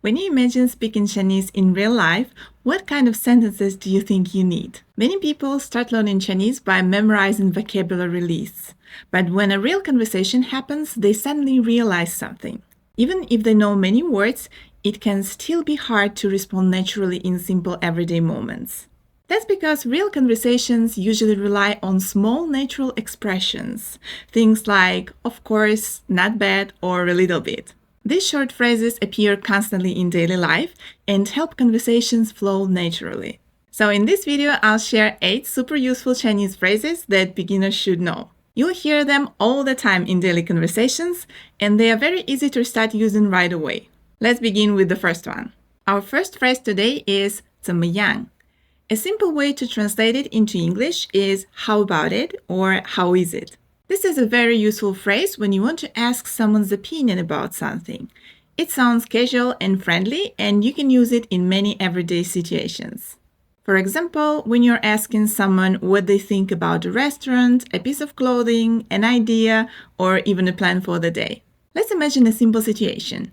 When you imagine speaking Chinese in real life, what kind of sentences do you think you need? Many people start learning Chinese by memorizing vocabulary lists. But when a real conversation happens, they suddenly realize something. Even if they know many words, it can still be hard to respond naturally in simple everyday moments. That's because real conversations usually rely on small natural expressions. Things like, of course, not bad, or a little bit. These short phrases appear constantly in daily life and help conversations flow naturally. So in this video, I'll share 8 super useful Chinese phrases that beginners should know. You'll hear them all the time in daily conversations, and they are very easy to start using right away. Let's begin with the first one. Our first phrase today is 怎么样? A simple way to translate it into English is how about it or how is it? This is a very useful phrase when you want to ask someone's opinion about something. It sounds casual and friendly, and you can use it in many everyday situations. For example, when you're asking someone what they think about a restaurant, a piece of clothing, an idea, or even a plan for the day. Let's imagine a simple situation.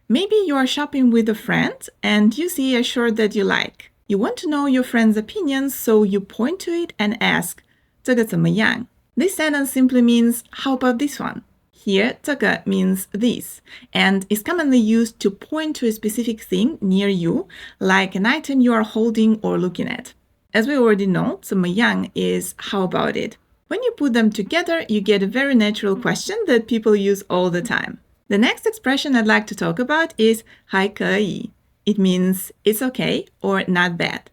Maybe you are shopping with a friend and you see a shirt that you like. You want to know your friend's opinion, so you point to it and ask, 这个怎么样? This sentence simply means, how about this one? Here, 这个 means this, and is commonly used to point to a specific thing near you, like an item you are holding or looking at. As we already know, 怎么样 is how about it. When you put them together, you get a very natural question that people use all the time. The next expression I'd like to talk about is 还可以. It means it's okay or not bad.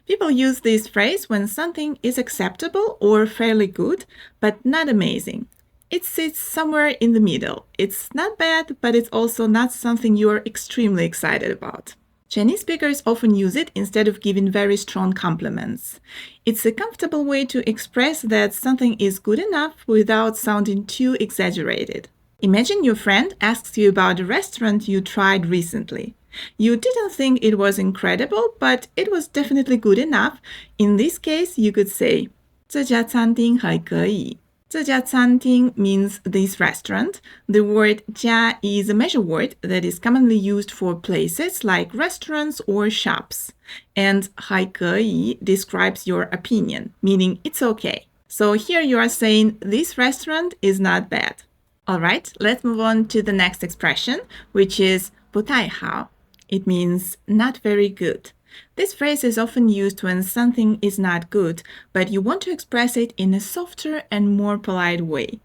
People use this phrase when something is acceptable or fairly good, but not amazing. It sits somewhere in the middle. It's not bad, but it's also not something you're extremely excited about. Chinese speakers often use it instead of giving very strong compliments. It's a comfortable way to express that something is good enough without sounding too exaggerated. Imagine your friend asks you about a restaurant you tried recently. You didn't think it was incredible, but it was definitely good enough. In this case, you could say, 这家餐厅还可以. 这家餐厅 means this restaurant. The word 家 is a measure word that is commonly used for places like restaurants or shops. And 还可以 describes your opinion, meaning it's okay. So here you are saying this restaurant is not bad. Alright, let's move on to the next expression, which is 不太好. It means not very good. This phrase is often used when something is not good, but you want to express it in a softer and more polite way.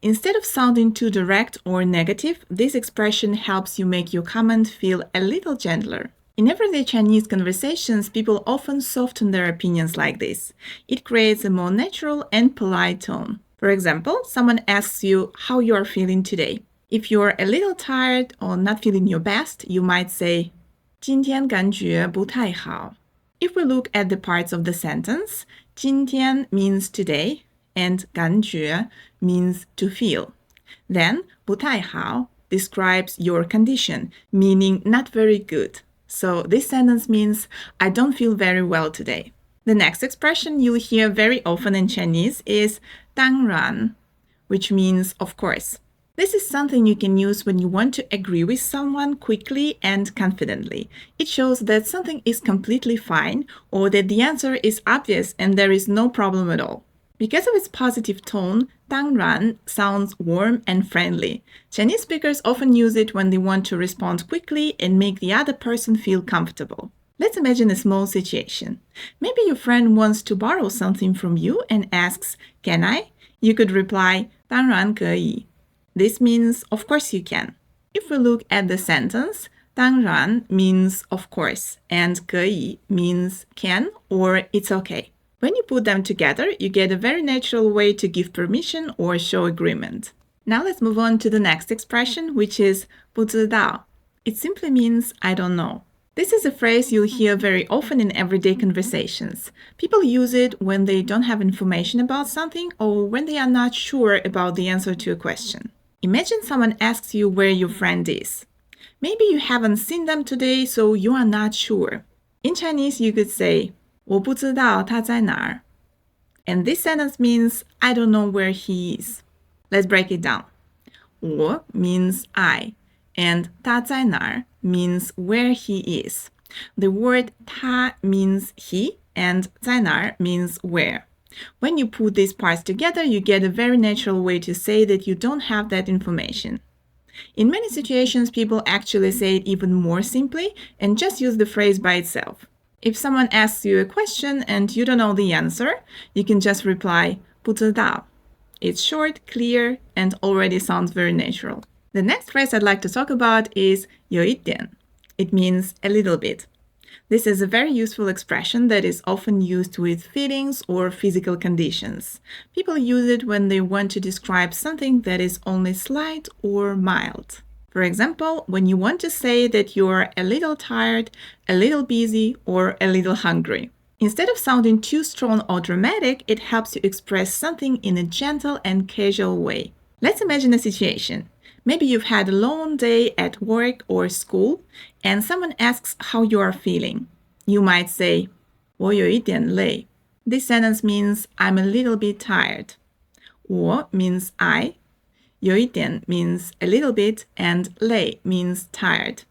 Instead of sounding too direct or negative, this expression helps you make your comment feel a little gentler. In everyday Chinese conversations, people often soften their opinions like this. It creates a more natural and polite tone. For example, someone asks you how you are feeling today. If you're a little tired or not feeling your best, you might say, 今天感觉不太好. If we look at the parts of the sentence, 今天 means today and 感觉 means to feel. Then 不太好 describes your condition, meaning not very good. So this sentence means, I don't feel very well today. The next expression you'll hear very often in Chinese is 当然, which means of course. This is something you can use when you want to agree with someone quickly and confidently. It shows that something is completely fine or that the answer is obvious and there is no problem at all. Because of its positive tone, 当然 sounds warm and friendly. Chinese speakers often use it when they want to respond quickly and make the other person feel comfortable. Let's imagine a small situation. Maybe your friend wants to borrow something from you and asks, can I? You could reply, 当然可以. This means, of course you can. If we look at the sentence, 当然 means of course, and 可以 means can or it's okay. When you put them together, you get a very natural way to give permission or show agreement. Now let's move on to the next expression, which is 不知道. It simply means I don't know. This is a phrase you'll hear very often in everyday conversations. People use it when they don't have information about something or when they are not sure about the answer to a question. Imagine someone asks you where your friend is. Maybe you haven't seen them today, so you are not sure. In Chinese, you could say, 我不知道他在哪儿. And this sentence means, I don't know where he is. Let's break it down. 我 means I, and 他在哪儿 means where he is. The word 他 means he and 在哪儿 means where. When you put these parts together, you get a very natural way to say that you don't have that information. In many situations, people actually say it even more simply and just use the phrase by itself. If someone asks you a question and you don't know the answer, you can just reply 不知道. It's short, clear, and already sounds very natural. The next phrase I'd like to talk about is 有一点. It means a little bit. This is a very useful expression that is often used with feelings or physical conditions. People use it when they want to describe something that is only slight or mild. For example, when you want to say that you're a little tired, a little busy, or a little hungry. Instead of sounding too strong or dramatic, it helps you express something in a gentle and casual way. Let's imagine a situation. Maybe you've had a long day at work or school, and someone asks how you are feeling. You might say, 我有一点累. This sentence means I'm a little bit tired. 我 means I, 有一点 means a little bit, and 累 means tired.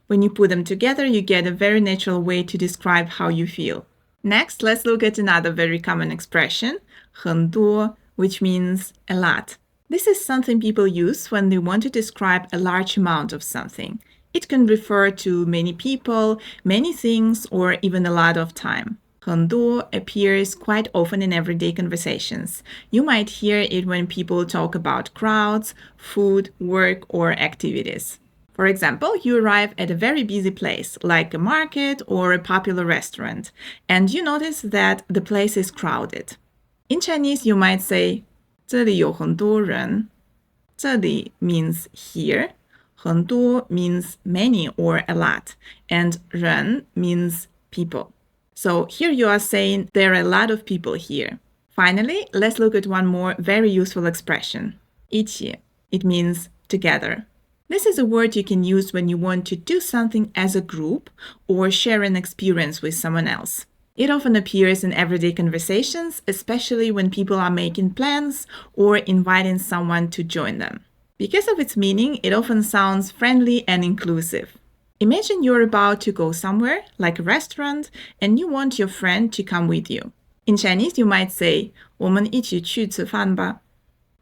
When you put them together, you get a very natural way to describe how you feel. Next, let's look at another very common expression, 很多, which means a lot. This is something people use when they want to describe a large amount of something. It can refer to many people, many things, or even a lot of time. 很多 appears quite often in everyday conversations. You might hear it when people talk about crowds, food, work, or activities. For example, you arrive at a very busy place, like a market or a popular restaurant, and you notice that the place is crowded. In Chinese, you might say, 这里有很多人. 这里 means here, 很多 means many or a lot, and 人 means people. So here you are saying there are a lot of people here. Finally, let's look at one more very useful expression, 一起. It means together. This is a word you can use when you want to do something as a group or share an experience with someone else. It often appears in everyday conversations, especially when people are making plans or inviting someone to join them. Because of its meaning, it often sounds friendly and inclusive. Imagine you're about to go somewhere, like a restaurant, and you want your friend to come with you. In Chinese, you might say, 我们一起去吃饭吧.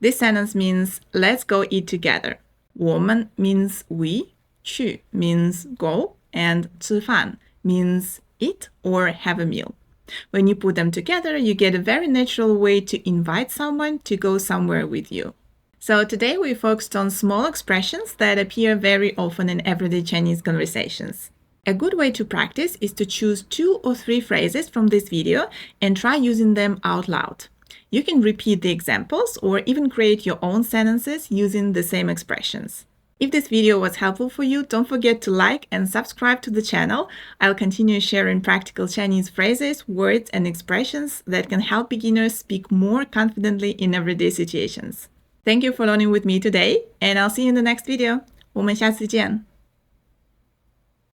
This sentence means, let's go eat together. 我们 means we, 去 means go, and 吃饭 means eat or have a meal. When you put them together, you get a very natural way to invite someone to go somewhere with you. So today we focused on small expressions that appear very often in everyday Chinese conversations. A good way to practice is to choose 2 or 3 phrases from this video and try using them out loud. You can repeat the examples or even create your own sentences using the same expressions. If this video was helpful for you, don't forget to like and subscribe to the channel. I'll continue sharing practical Chinese phrases, words, and expressions that can help beginners speak more confidently in everyday situations. Thank you for learning with me today, and I'll see you in the next video. 我们下次见.